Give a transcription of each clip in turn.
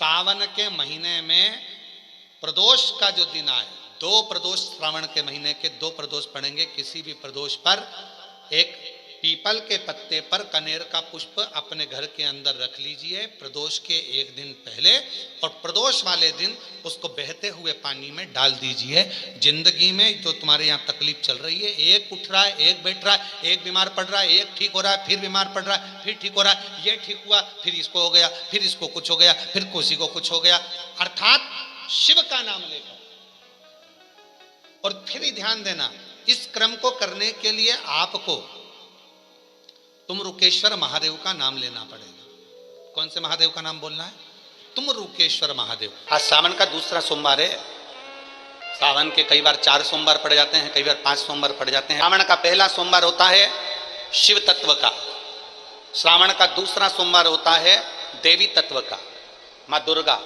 सावन के महीने में प्रदोष का जो दिन आए, 2 प्रदोष श्रावण के महीने के 2 प्रदोष पड़ेंगे। किसी भी प्रदोष पर एक पीपल के पत्ते पर कनेर का पुष्प अपने घर के अंदर रख लीजिए प्रदोष के एक दिन पहले, और प्रदोष वाले दिन उसको बहते हुए पानी में डाल दीजिए। जिंदगी में जो तुम्हारे यहाँ तकलीफ चल रही है, एक उठ रहा है, एक बैठ रहा है, एक बीमार पड़ रहा है, एक ठीक हो रहा है, फिर बीमार पड़ रहा है, फिर ठीक हो रहा है, ये ठीक हुआ, फिर इसको हो गया, फिर इसको कुछ हो गया, फिर किसी को कुछ हो गया, अर्थात शिव का नाम लेकर। और फिर ही ध्यान देना, इस क्रम को करने के लिए आपको तुम रुकेश्वर महादेव का नाम लेना पड़ेगा। कौन से महादेव का नाम बोलना है? तुम रुकेश्वर महादेव। आज सावन का दूसरा सोमवार है। सावन के कई बार 4 सोमवार पड़ जाते हैं, कई बार 5 सोमवार पड़ जाते हैं। सावन का पहला सोमवार होता है शिव तत्व का, श्रावण का दूसरा सोमवार होता है देवी तत्व का, माँ दुर्गा,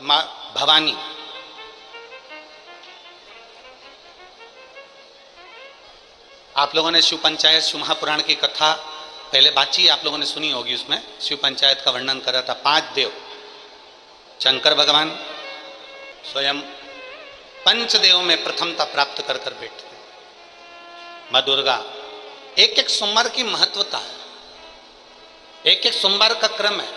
माँ भवानी। आप लोगों ने शिव पंचायत, शिव महापुराण की कथा पहले बातचीत आप लोगों ने सुनी होगी। उसमें शिव पंचायत का वर्णन करा था। 5 देव, शंकर भगवान स्वयं पंचदेव में प्रथमता प्राप्त कर कर बैठते, माँ दुर्गा। एक एक सोमवार की महत्वता है, एक एक सोमवार का क्रम है।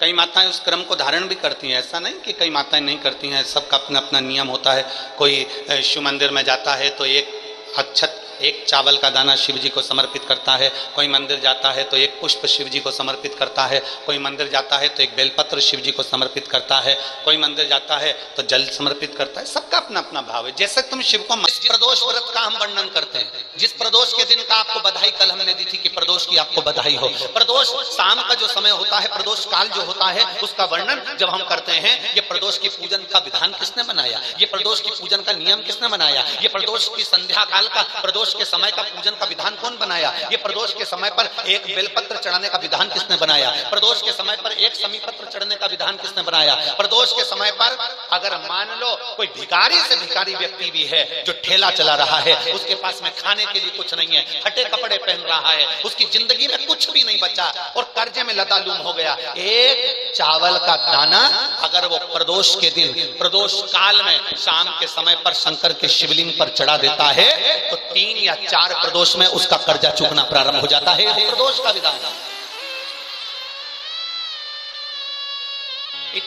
कई माताएं उस क्रम को धारण भी करती हैं, ऐसा नहीं कि कई माताएं नहीं करती हैं, सबका अपना अपना नियम होता है। कोई शिव मंदिर में जाता है तो एक अक्षत, एक चावल का दाना शिव जी को समर्पित करता है, कोई मंदिर जाता है तो एक पुष्प शिव जी को समर्पित करता है, कोई मंदिर जाता है तो एक बेलपत्र शिव जी को समर्पित करता है, कोई मंदिर जाता है तो जल समर्पित करता है। सबका अपना अपना भाव है। जैसे तुम शिव को जिस प्रदोष व्रत का हम वर्णन करते हैं, जिस प्रदोष के दिन का आपको बधाई कल हमने दी थी कि प्रदोष की आपको बधाई हो। प्रदोष शाम का जो समय होता है, प्रदोष काल जो होता है, उसका वर्णन जब हम करते हैं, ये प्रदोष की पूजन का विधान किसने बनाया, ये प्रदोष की पूजन का नियम किसने बनाया, ये प्रदोष की संध्या काल का, प्रदोष के समय का पूजन का विधान कौन बनाया, ये प्रदोष के समय पर एक बेलपत्र चढ़ाने का विधान किसने बनाया, प्रदोष के समय पर एक समीपत्र चढ़ने का विधान किसने बनाया। प्रदोष के समय पर अगर मान लो कोई भिखारी से भिखारी व्यक्ति भी है जो ठेला चला रहा है, उसके पास में खाने के लिए कुछ नहीं है, फटे कपड़े पहन रहा है, उसकी जिंदगी में कुछ भी नहीं बचा और कर्जे में लदालूम हो गया, एक चावल का दाना अगर वो प्रदोष के दिन, प्रदोष काल में शाम के समय पर शंकर के शिवलिंग पर चढ़ा देता है तो 3 या 4 प्रदोष में उसका कर्जा चुकना प्रारंभ हो जाता है। प्रदोष का विधान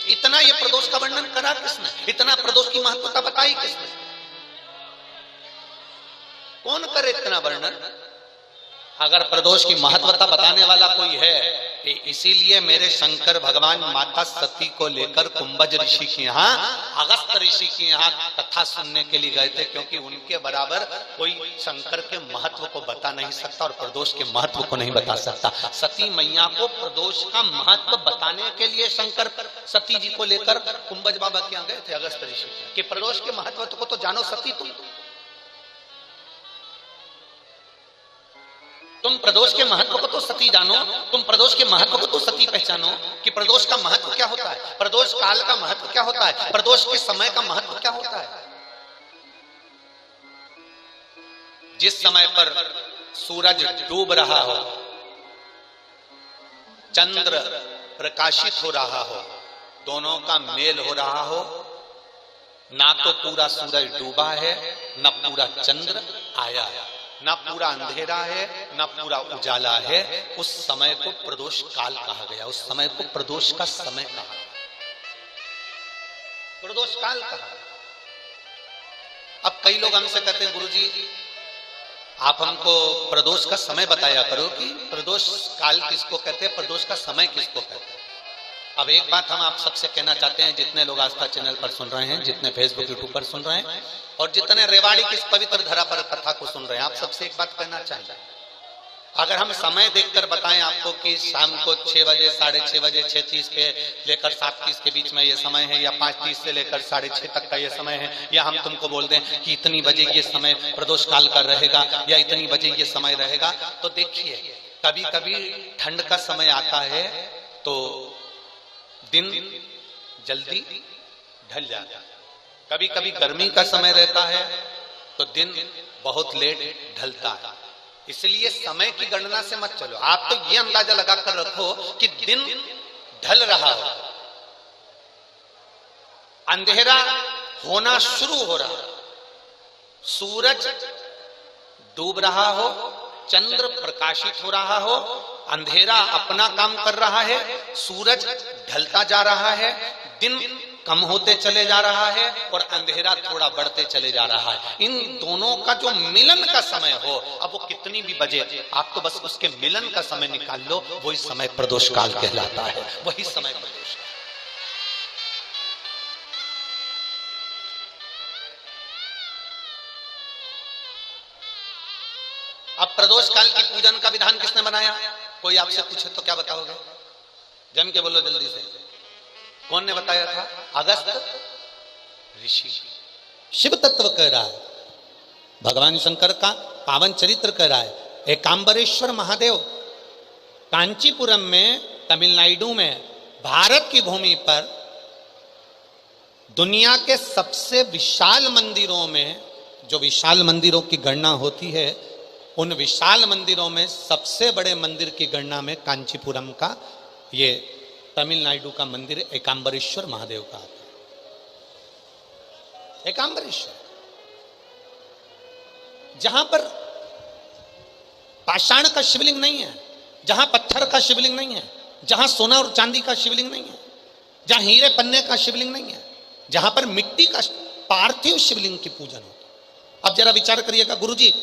इतना, ये प्रदोष का वर्णन करा किसने, इतना प्रदोष की महत्वता बताई किसने, कौन करे इतना वर्णन? अगर प्रदोष की महत्वता बताने वाला कोई है, इसीलिए मेरे शंकर भगवान माता सती को लेकर कुंभज ऋषि के यहाँ, अगस्त ऋषि के यहाँ कथा सुनने के लिए गए थे, क्योंकि उनके बराबर कोई शंकर के महत्व को बता नहीं सकता और प्रदोष के महत्व को नहीं बता सकता। सती मैया को प्रदोष का महत्व बताने के लिए शंकर सती जी को लेकर कुंभज बाबा के यहाँ गए थे, अगस्त ऋषि, कि प्रदोष के महत्व को तो जानो सती, तुम प्रदोष के महत्व को तो सती जानो, तुम प्रदोष के महत्व को तो सती पहचानो कि प्रदोष का महत्व क्या होता है, प्रदोष काल का महत्व क्या होता है, प्रदोष के समय का महत्व क्या होता है। जिस समय पर सूरज डूब रहा हो, चंद्र प्रकाशित हो रहा हो, दोनों का मेल हो रहा हो, ना तो पूरा सूरज डूबा है, न पूरा चंद्र आया है, ना पूरा अंधेरा है, ना पूरा उजाला है, उस समय को प्रदोष काल कहा गया, उस समय को प्रदोष का समय कहा, प्रदोष काल कहा। अब कई लोग हमसे कहते हैं गुरुजी आप हमको प्रदोष का समय बताया करो कि प्रदोष काल किसको कहते हैं, प्रदोष का समय किसको कहते हैं। अब एक बात हम आप सबसे कहना चाहते हैं, जितने लोग आस्था चैनल पर सुन रहे हैं, जितने फेसबुक यूट्यूब पर सुन रहे हैं और जितने रेवाड़ी की इस पवित्र धरा पर कथा को सुन रहे हैं, आप सबसे एक बात कहना चाहिए। अगर हम समय देखकर बताएं आपको कि शाम को 6 बजे, 6:30 बजे, 6:30 के लेकर 7:30 के बीच में ये समय है, या 5:30 से लेकर 6:30 तक का ये समय है, या हम तुमको बोल दें कि इतनी बजे ये समय प्रदोष काल का रहेगा या इतनी बजे ये समय रहेगा, तो देखिए कभी कभी ठंड का समय आता है तो दिन जल्दी ढल जाता है, कभी कभी गर्मी का समय रहता है तो दिन बहुत लेट ढलता है। इसलिए समय की गणना से मत चलो, आप तो ये अंदाजा लगाकर रखो कि दिन ढल रहा हो अंधेरा होना शुरू हो रहा, सूरज डूब रहा हो, चंद्र प्रकाशित हो रहा हो, अंधेरा अपना काम कर रहा है, सूरज ढलता जा रहा है, दिन कम होते चले जा रहा है और अंधेरा थोड़ा बढ़ते चले जा रहा है। इन दोनों का जो मिलन का समय हो, अब वो कितनी भी बजे, आप तो बस उसके मिलन का समय निकाल लो, वही समय प्रदोष काल कहलाता है, वही समय प्रदोष। अब प्रदोष काल की पूजन का विधान किसने बनाया? कोई आपसे पूछे तो क्या बताओगे? जम के बोलो जल्दी से, कौन ने बताया था? अगस्त ऋषि। शिव तत्व कह रहा है, भगवान शंकर का पावन चरित्र कह रहा है। एकांबरेश्वर महादेव कांचीपुरम में, तमिलनाडु में, भारत की भूमि पर दुनिया के सबसे विशाल मंदिरों में, जो विशाल मंदिरों की गणना होती है, उन विशाल मंदिरों में सबसे बड़े मंदिर की गणना में कांचीपुरम का, ये तमिलनाडु का मंदिर एकांबरेश्वर महादेव का आता है। एकांबरेश्वर, जहां पर पाषाण का शिवलिंग नहीं है, जहां पत्थर का शिवलिंग नहीं है, जहां सोना और चांदी का शिवलिंग नहीं है, जहां हीरे पन्ने का शिवलिंग नहीं है, जहां पर मिट्टी का पार्थिव शिवलिंग की पूजन होती है। अब जरा विचार करिएगा, गुरुजी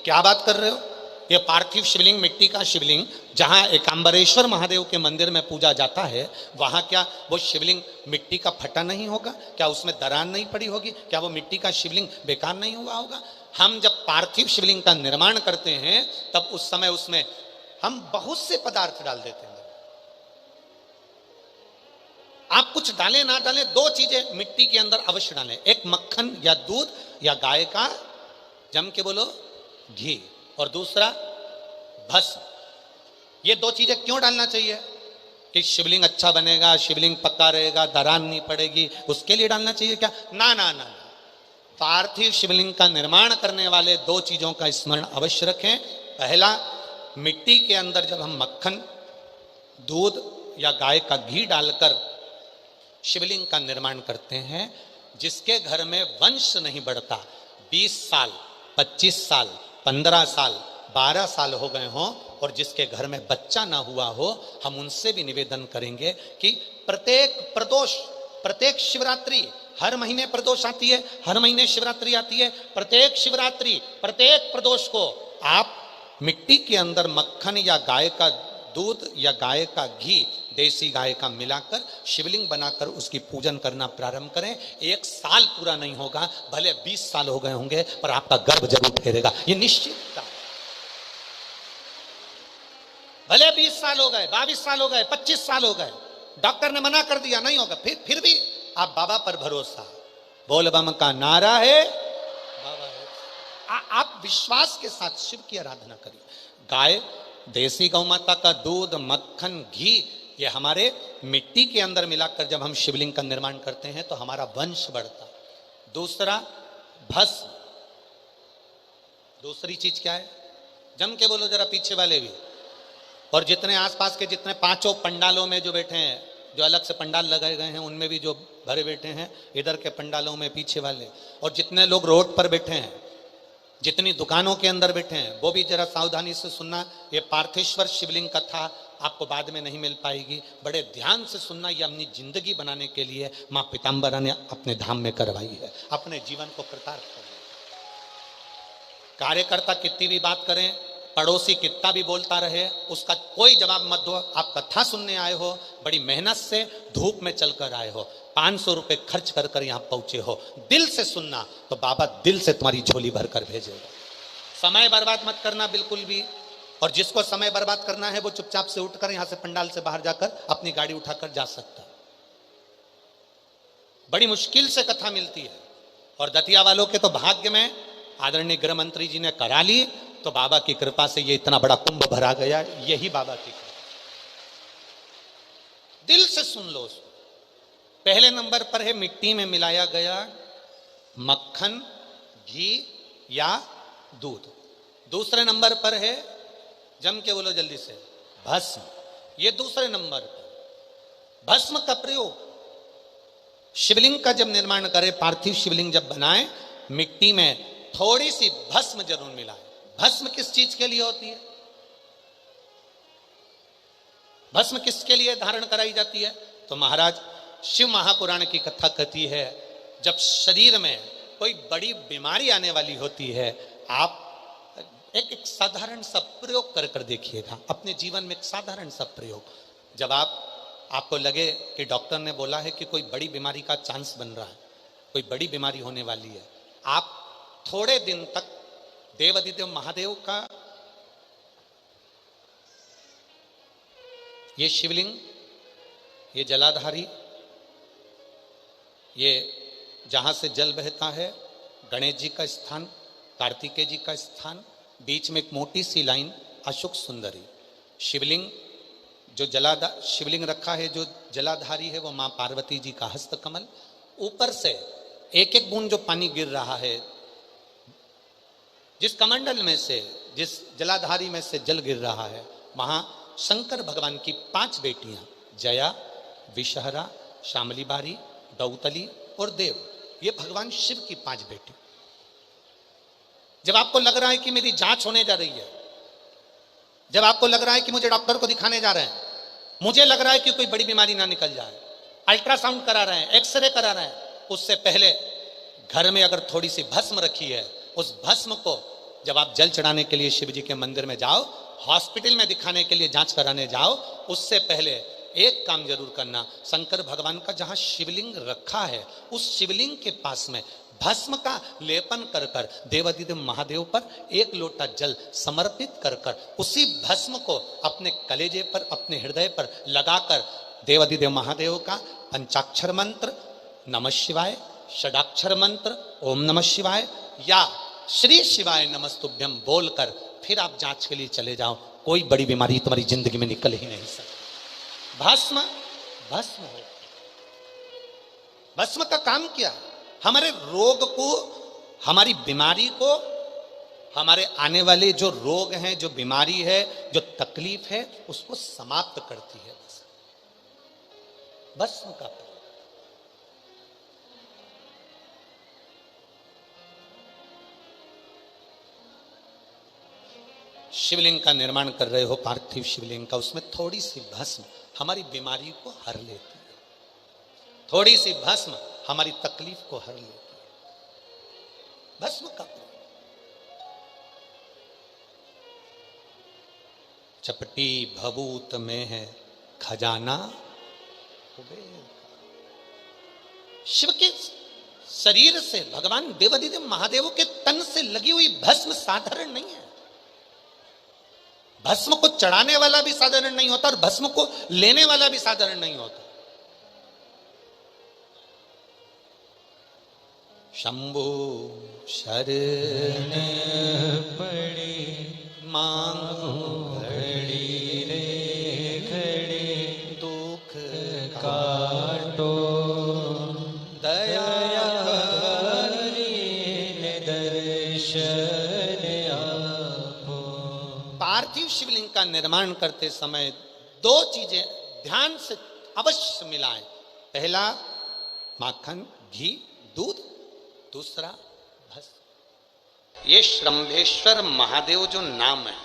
क्या बात कर रहे हो? ये पार्थिव शिवलिंग, मिट्टी का शिवलिंग, जहां एकांबरेश्वर महादेव के मंदिर में पूजा जाता है, वहां क्या वो शिवलिंग मिट्टी का फटा नहीं होगा? क्या उसमें दरार नहीं पड़ी होगी? क्या वो मिट्टी का शिवलिंग बेकार नहीं हुआ होगा? हम जब पार्थिव शिवलिंग का निर्माण करते हैं, तब उस समय उसमें हम बहुत से पदार्थ डाल देते हैं। आप कुछ डालें ना डालें, दो चीजें मिट्टी के अंदर अवश्य डालें, एक मक्खन या दूध या गाय का, जम के बोलो, घी, और दूसरा भस्म। ये दो चीजें क्यों डालना चाहिए? कि शिवलिंग अच्छा बनेगा, शिवलिंग पक्का रहेगा, दरार नहीं पड़ेगी, उसके लिए डालना चाहिए क्या? ना ना ना, पार्थिव शिवलिंग का निर्माण करने वाले दो चीजों का स्मरण अवश्य रखें। पहला, मिट्टी के अंदर जब हम मक्खन, दूध या गाय का घी डालकर शिवलिंग का निर्माण करते हैं, जिसके घर में वंश नहीं बढ़ता, 20 साल, 25 साल, 15 साल, 12 साल हो गए हों, और जिसके घर में बच्चा ना हुआ हो, हम उनसे भी निवेदन करेंगे कि प्रत्येक प्रदोष, प्रत्येक शिवरात्रि, हर महीने प्रदोष आती है, हर महीने शिवरात्रि आती है, प्रत्येक शिवरात्रि, प्रत्येक प्रदोष को आप मिट्टी के अंदर मक्खन या गाय का दूध या गाय का घी, देसी गाय का मिलाकर शिवलिंग बनाकर उसकी पूजन करना प्रारंभ करें। 1 साल पूरा नहीं होगा, भले 20 साल हो गए होंगे, पर आपका गर्भ जरूर फेरेगा, ये निश्चित। भले 20 साल हो गए, 22 साल हो गए, 25 साल हो गए, डॉक्टर ने मना कर दिया नहीं होगा, फिर भी आप बाबा पर भरोसा, बोल बम का नारा है, बाबा है। आप विश्वास के साथ शिव की आराधना करिए। गाय, देसी गौ माता का दूध, मक्खन, घी, ये हमारे मिट्टी के अंदर मिलाकर जब हम शिवलिंग का निर्माण करते हैं तो हमारा वंश बढ़ता। दूसरा, भस्म। दूसरी चीज क्या है? जम के बोलो जरा, पीछे वाले भी, और जितने आसपास के जितने 5 पंडालों में जो बैठे हैं, जो अलग से पंडाल लगाए गए हैं, उनमें भी जो भरे बैठे हैं, इधर के पंडालों में पीछे वाले, और जितने लोग रोड पर बैठे हैं, जितनी दुकानों के अंदर बैठे हैं, वो भी जरा सावधानी से सुनना। ये पार्थेश्वर शिवलिंग कथा आपको बाद में नहीं मिल पाएगी, बड़े ध्यान से सुनना। ये अपनी जिंदगी बनाने के लिए माँ पीताम्बरा ने अपने धाम में करवाई है, अपने जीवन को कृतार्थ करने। कार्यकर्ता कितनी भी बात करें, पड़ोसी कितना भी बोलता रहे, उसका कोई जवाब मत दो। आप कथा सुनने आए हो, बड़ी मेहनत से धूप में चलकर आए हो, 500 रुपए खर्च कर कर यहाँ पहुंचे हो, दिल से सुनना तो बाबा दिल से तुम्हारी झोली भर कर भेजेगा। समय बर्बाद मत करना बिल्कुल भी, और जिसको समय बर्बाद करना है वो चुपचाप से उठकर यहाँ से पंडाल से बाहर जाकर अपनी गाड़ी उठाकर जा सकता। बड़ी मुश्किल से कथा मिलती है, और दतिया वालों के तो भाग्य में आदरणीय गृह मंत्री जी ने करा ली, तो बाबा की कृपा से ये इतना बड़ा कुंभ भरा गया, यही बाबा की कृपा। दिल से सुन लो उसको। पहले नंबर पर है मिट्टी में मिलाया गया मक्खन, घी या दूध। दूसरे नंबर पर है, जम के बोलो जल्दी से, भस्म। ये दूसरे नंबर पर। भस्म का प्रयोग शिवलिंग का जब निर्माण करे, पार्थिव शिवलिंग जब बनाए, मिट्टी में थोड़ी सी भस्म जरूर मिलाए। भस्म किस चीज के लिए होती है? भस्म किसके लिए धारण कराई जाती है? तो महाराज शिव महापुराण की कथा कहती है, जब शरीर में कोई बड़ी बीमारी आने वाली होती है, आप एक साधारण सा प्रयोग कर देखिएगा अपने जीवन में। एक साधारण सा प्रयोग, जब आपको लगे कि डॉक्टर ने बोला है कि कोई बड़ी बीमारी का चांस बन रहा है, कोई बड़ी बीमारी होने वाली है, आप थोड़े दिन तक देवाधिदेव महादेव का ये शिवलिंग, ये जलाधारी, ये जहां से जल बहता है, गणेश जी का स्थान, कार्तिकेय जी का स्थान, बीच में एक मोटी सी लाइन अशोक सुंदरी, शिवलिंग जो शिवलिंग रखा है, जो जलाधारी है वो मां पार्वती जी का हस्तकमल, ऊपर से एक एक बूंद जो पानी गिर रहा है, जिस कमंडल में से, जिस जलाधारी में से जल गिर रहा है, वहां शंकर भगवान की 5 बेटियां, जया, विषहरा, शामली बारी, दौतली और देव, ये भगवान शिव की 5 बेटी। जब आपको लग रहा है कि मेरी जांच होने जा रही है, जब आपको लग रहा है कि मुझे डॉक्टर को दिखाने जा रहे हैं, मुझे लग रहा है कि कोई बड़ी बीमारी ना निकल जाए, अल्ट्रासाउंड करा रहे हैं, एक्सरे करा रहे हैं, उससे पहले घर में अगर थोड़ी सी भस्म रखी है, उस भस्म को जब आप जल चढ़ाने के लिए शिव जी के मंदिर में जाओ, हॉस्पिटल में दिखाने के लिए जांच कराने जाओ, उससे पहले एक काम जरूर करना, शंकर भगवान का जहां शिवलिंग रखा है, उस शिवलिंग के पास में भस्म का लेपन कर कर देवाधिदेव महादेव पर 1 लोटा जल समर्पित कर कर उसी भस्म को अपने कलेजे पर, अपने हृदय पर लगाकर देवाधिदेव महादेव का पंचाक्षर मंत्र नमः शिवाय, षडाक्षर मंत्र ओम नमः शिवाय या श्री शिवाय नमस्तुभ्यम बोलकर फिर आप जांच के लिए चले जाओ। कोई बड़ी बीमारी तुम्हारी जिंदगी में निकल ही नहीं सकती। भस्म भस्म हो, भस्म का काम क्या? हमारे रोग को, हमारी बीमारी को, हमारे आने वाले जो रोग हैं, जो बीमारी है, जो तकलीफ है, उसको समाप्त करती है भस्म का प्रयोग। शिवलिंग का निर्माण कर रहे हो, पार्थिव शिवलिंग का, उसमें थोड़ी सी भस्म हमारी बीमारी को हर लेती है, थोड़ी सी भस्म हमारी तकलीफ को हर लेती है। भस्म का चपटी भभूत में है खजाना कुबेर का। शिव के शरीर से, भगवान देवाधिदेव महादेव के तन से लगी हुई भस्म साधारण नहीं है। भस्म को चढ़ाने वाला भी साधारण नहीं होता और भस्म को लेने वाला भी साधारण नहीं होता। शंभु शरण पड़े मांगो घड़ी रे घड़ी, दुख काटो दया दर्शन आपो। पार्थिव शिवलिंग का निर्माण करते समय 2 चीजें ध्यान से अवश्य मिलाएं। पहला माखन, घी, दूध, दूसरा भस्म। ये श्रंभेश्वर महादेव जो नाम है,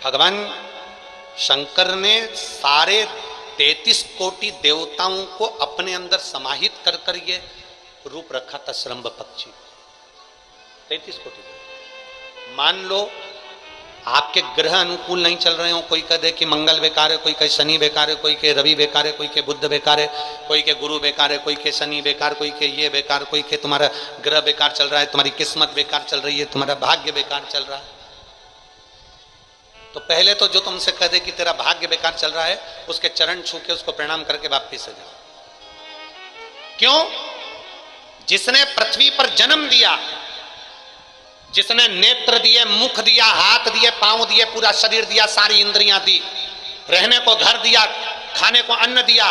भगवान शंकर ने सारे 33 कोटि देवताओं को अपने अंदर समाहित कर कर ये रूप रखा था श्रंभ पक्षी। 33 कोटि। मान लो आपके ग्रह अनुकूल नहीं चल रहे हो, कोई कह दे कि मंगल बेकार है, कोई कहे शनि बेकार है, कोई कहे रवि बेकार है, कोई कहे बुध बेकार है, कोई के गुरु बेकार है, कोई के शनि बेकार, कोई के ये बेकार, कोई के तुम्हारा ग्रह बेकार चल रहा है, तुम्हारी किस्मत बेकार चल रही है, तुम्हारा भाग्य बेकार चल रहा है। तो पहले तो जो तुमसे कह दे कि तेरा भाग्य बेकार चल रहा है, उसके चरण छू के उसको प्रणाम करके वापिस से जाओ। क्यों? जिसने पृथ्वी पर जन्म दिया, जिसने नेत्र दिए, मुख दिया, हाथ दिए, पांव दिए, पूरा शरीर दिया, सारी इंद्रियां दी, रहने को घर दिया, खाने को अन्न दिया,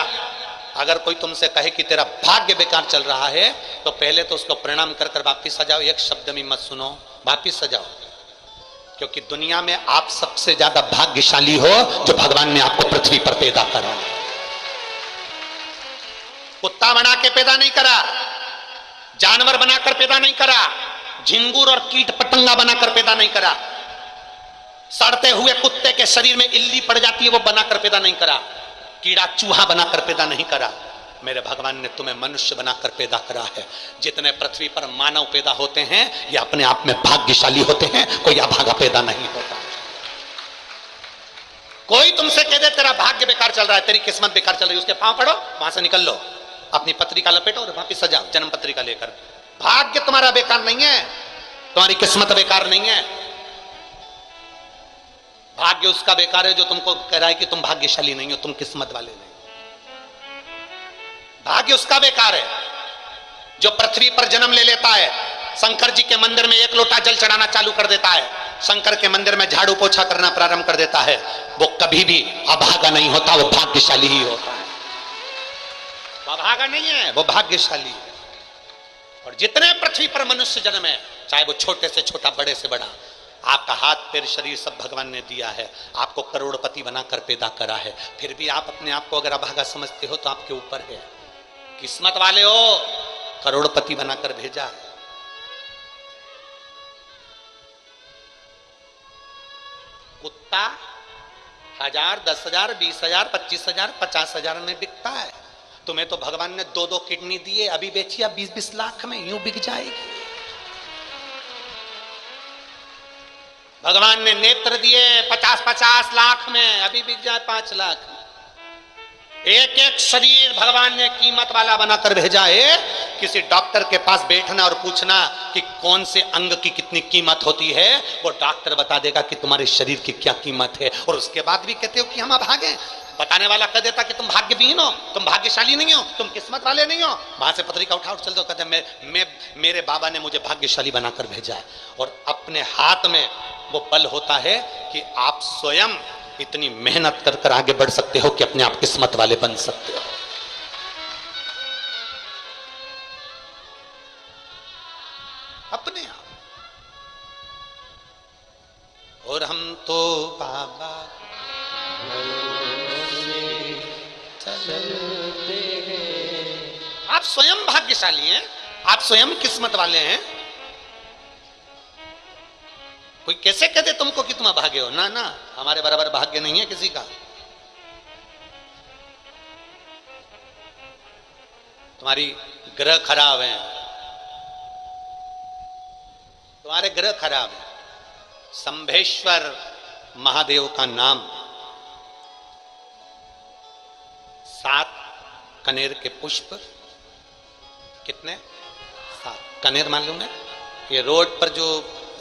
अगर कोई तुमसे कहे कि तेरा भाग्य बेकार चल रहा है, तो पहले तो उसको प्रणाम कर कर वापिस आ जाओ। एक शब्द में मत सुनो, वापिस आ जाओ। क्योंकि दुनिया में आप सबसे ज्यादा भाग्यशाली हो जो भगवान ने आपको पृथ्वी पर पैदा करा। कुत्ता बना के पैदा नहीं करा, जानवर बनाकर पैदा नहीं करा, झिंगुर और कीट पतंगा बनाकर पैदा नहीं करा, सड़ते हुए कुत्ते के शरीर में इल्ली पड़ जाती है वो बनाकर पैदा नहीं करा, कीड़ा चूहा बनाकर पैदा नहीं करा। मेरे भगवान ने तुम्हें मनुष्य बनाकर पैदा करा है। जितने पृथ्वी पर मानव पैदा होते हैं ये अपने आप में भाग्यशाली होते हैं, कोई अभागा पैदा नहीं होता। कोई तुमसे कह दे तेरा भाग्य बेकार चल रहा है, तेरी किस्मत बेकार चल रही है, उसके पांव पड़ो, वहां से निकल लो, अपनी पत्रिका लपेटो और वापिस सजाओ जन्म पत्रिका लेकर। भाग्य तुम्हारा बेकार नहीं है, तुम्हारी किस्मत बेकार नहीं है। भाग्य उसका बेकार है जो तुमको कह रहा है कि तुम भाग्यशाली नहीं हो, तुम किस्मत वाले नहीं। भाग्य उसका बेकार है जो पृथ्वी पर जन्म ले लेता है, शंकर जी के मंदिर में 1 लोटा जल चढ़ाना चालू कर देता है, शंकर के मंदिर में झाड़ू पोछा करना प्रारंभ कर देता है, वो कभी भी अभागा नहीं होता, वो भाग्यशाली ही होता है। वो अभागा नहीं है, वो भाग्यशाली है। और जितने पृथ्वी पर मनुष्य जन्म है, चाहे वो छोटे से छोटा बड़े से बड़ा, आपका हाथ पैर शरीर सब भगवान ने दिया है, आपको करोड़पति बनाकर पैदा करा है, फिर भी आप अपने आप को अगर अभागा समझते हो तो आपके ऊपर है। किस्मत वाले हो, करोड़पति बनाकर भेजा है। कुत्ता 1000, 10,000, 20,000, 25,000, 50,000 में बिकता है। तुम्हें तो भगवान ने 2-2 किडनी दिए, अभी बेचिए 20-20 लाख में, यूं बिक जाएगी। भगवान ने नेत्र दिए 50-50 लाख में, अभी बिक जाए 5 लाख में। एक एक शरीर भगवान ने कीमत वाला बनाकर भेजा है। किसी डॉक्टर के पास बैठना और पूछना कि कौन से अंग की कितनी कीमत होती है, वो डॉक्टर बता देगा कि तुम्हारे शरीर की क्या कीमत है। और उसके बाद भी कहते हो कि हम अभागे। बताने वाला कह देता कि तुम भाग्यहीन हो, तुम भाग्यशाली नहीं हो, तुम किस्मत वाले नहीं हो। वहां से पत्रिका उठा चल दो, कहते मेरे बाबा ने मुझे भाग्यशाली बनाकर भेजा है। और अपने हाथ में वो बल होता है कि आप स्वयं इतनी मेहनत कर कर आगे बढ़ सकते हो कि अपने आप किस्मत वाले बन सकते हो। अपने आप। और हम तो बाबा चलते हैं। आप स्वयं भाग्यशाली हैं, आप स्वयं किस्मत वाले हैं। कोई कैसे कहते तुमको कि तुम अभागे हो? ना ना, हमारे बराबर भाग्य नहीं है किसी का। तुम्हारी ग्रह खराब है, तुम्हारे ग्रह खराब है। संभेश्वर महादेव का नाम 7 कनेर के पुष्प, कितने? 7 कनेर मालूम है? ये रोड पर जो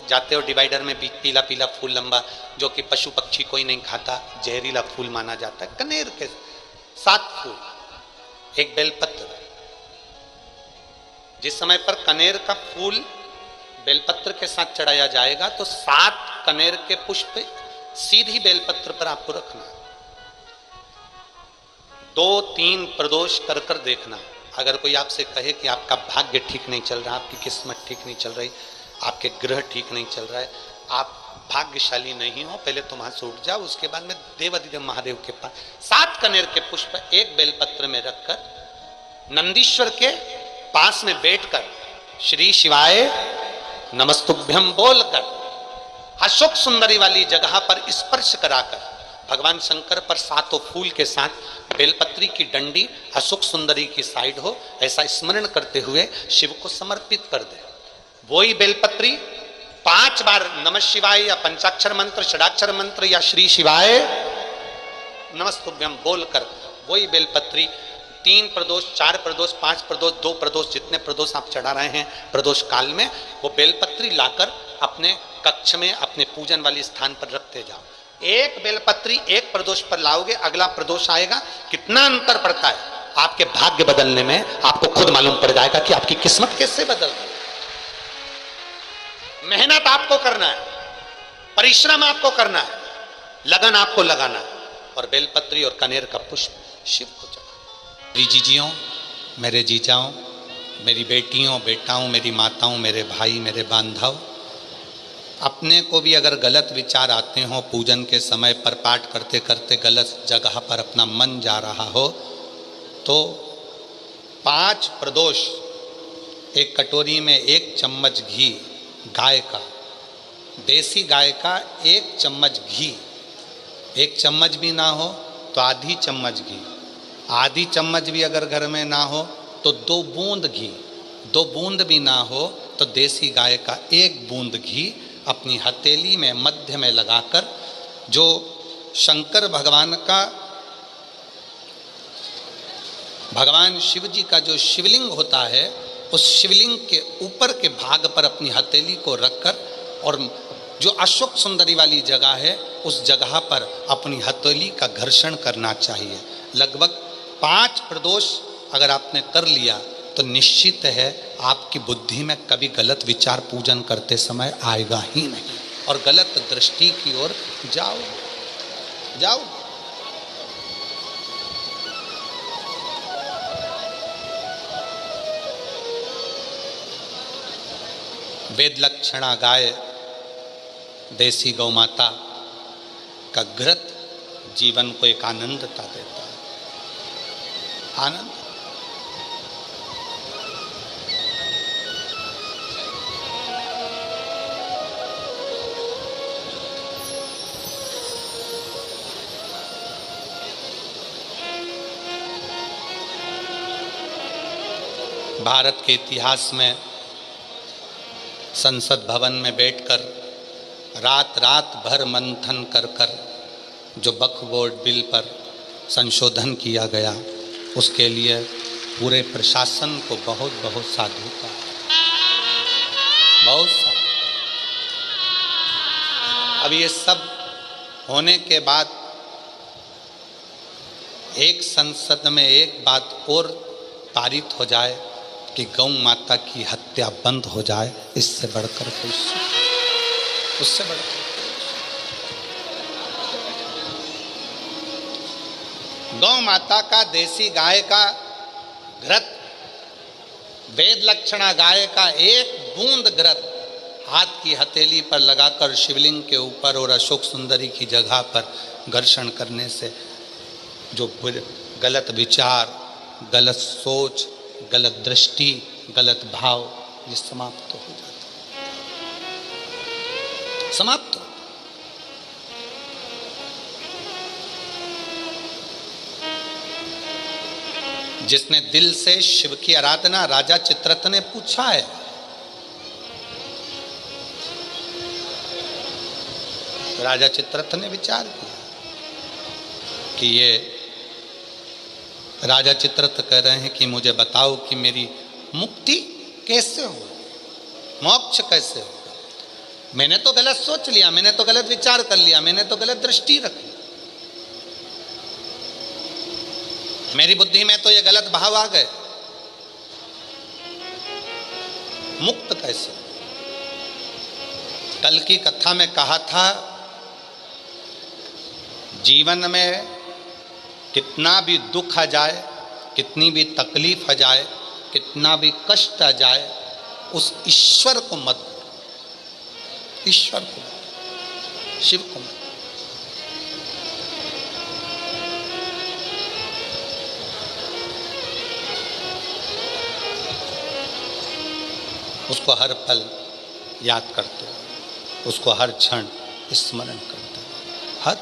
जाते हो डिवाइडर में पीला पीला फूल लंबा, जो कि पशु पक्षी कोई नहीं खाता, जहरीला फूल माना जाता है। कनेर के 7 फूल, एक बेलपत्र। जिस समय पर कनेर का फूल बेलपत्र के साथ चढ़ाया जाएगा तो 7 कनेर के पुष्प सीधी बेलपत्र पर आपको रखना। 2-3 प्रदोष कर कर देखना। अगर कोई आपसे कहे कि आपका भाग्य ठीक नहीं चल रहा, आपकी किस्मत ठीक नहीं चल रही, आपके ग्रह ठीक नहीं चल रहा है, आप भाग्यशाली नहीं हो, पहले तुम वहां से उठ जाओ। उसके बाद में देवाधिदेव महादेव के पास 7 कनेर के पुष्प एक बेलपत्र में रखकर नंदीश्वर के पास में बैठकर श्री शिवाय नमस्तुभ्यम बोलकर अशोक सुंदरी वाली जगह पर स्पर्श कराकर भगवान शंकर पर 7 फूल के साथ बेलपत्री की डंडी अशोक सुंदरी की साइड हो, ऐसा स्मरण करते हुए शिव को समर्पित कर दे। वही बेलपत्री 5 बार नमः शिवाय या पंचाक्षर मंत्र, षडाक्षर मंत्र या श्री शिवाय नमस्तुभ्यम बोलकर वही बेलपत्री 3 प्रदोष, 4 प्रदोष, 5 प्रदोष, 2 प्रदोष, जितने प्रदोष आप चढ़ा रहे हैं प्रदोष काल में, वो बेलपत्री लाकर अपने कक्ष में अपने पूजन वाले स्थान पर रखते जाओ। एक बेलपत्री एक प्रदोष पर लाओगे, अगला प्रदोष आएगा, कितना अंतर पड़ता है आपके भाग्य बदलने में, आपको खुद मालूम पड़ जाएगा कि आपकी किस्मत कैसे बदल रही है। मेहनत आपको करना है, परिश्रम आपको करना है, लगन आपको लगाना है, और बेलपत्री और कनेर का पुष्प शिव को चढ़ा। मेरी जीजियों, मेरे जीजाओं, मेरी बेटियों, बेटाओं, मेरी माताओं, मेरे भाई, मेरे बांधव, अपने को भी अगर गलत विचार आते हों, पूजन के समय पर पाठ करते करते गलत जगह पर अपना मन जा रहा हो, तो 5 प्रदोष, एक कटोरी में 1 चम्मच घी, गाय का, देसी गाय का 1 चम्मच घी, 1 चम्मच भी ना हो तो आधी चम्मच घी, आधी चम्मच भी अगर घर में ना हो तो 2 बूंद घी, 2 बूंद भी ना हो तो देसी गाय का 1 बूंद घी अपनी हथेली में मध्य में लगाकर, जो शंकर भगवान का, भगवान शिव जी का जो शिवलिंग होता है, उस शिवलिंग के ऊपर के भाग पर अपनी हथेली को रखकर, और जो अशोक सुंदरी वाली जगह है उस जगह पर अपनी हथेली का घर्षण करना चाहिए। लगभग 5 प्रदोष अगर आपने कर लिया तो निश्चित है आपकी बुद्धि में कभी गलत विचार पूजन करते समय आएगा ही नहीं, और गलत दृष्टि की ओर जाओ। वेद लक्षणा गाय, देसी गौ माता का घृत जीवन को एक आनंदता देता है, आनंद। भारत के इतिहास में संसद भवन में बैठकर रात रात भर मंथन कर कर जो वक्फ बोर्ड बिल पर संशोधन किया गया, उसके लिए पूरे प्रशासन को बहुत बहुत साधुता, बहुत साधुता। अब ये सब होने के बाद एक संसद में एक बात और पारित हो जाए कि गौ माता की हत्या बंद हो जाए, इससे बढ़कर कोई, उससे बढ़कर गौ माता का, देसी गाय का घृत, वेद लक्षणा गाय का 1 बूंद घृत हाथ की हथेली पर लगाकर शिवलिंग के ऊपर और अशोक सुंदरी की जगह पर घर्षण करने से जो गलत विचार, गलत सोच, गलत दृष्टि, गलत भाव, ये समाप्त हो जाता है, समाप्त हो। जिसने दिल से शिव की आराधना, राजा चित्ररथ ने पूछा है, राजा चित्ररथ ने विचार किया कि ये, राजा चित्ररथ कह रहे हैं कि मुझे बताओ कि मेरी मुक्ति कैसे हो, मोक्ष कैसे होगा। मैंने तो गलत सोच लिया, मैंने तो गलत विचार कर लिया, मैंने तो गलत दृष्टि रखी, मेरी बुद्धि में तो ये गलत भाव आ गए, मुक्त कैसे। कल की कथा में कहा था, जीवन में कितना भी दुख आ जाए, कितनी भी तकलीफ आ जाए, कितना भी कष्ट आ जाए, उस ईश्वर को मत भूलो, ईश्वर को, शिव को मत। उसको हर पल याद करते हो, उसको हर क्षण स्मरण करते हो, हर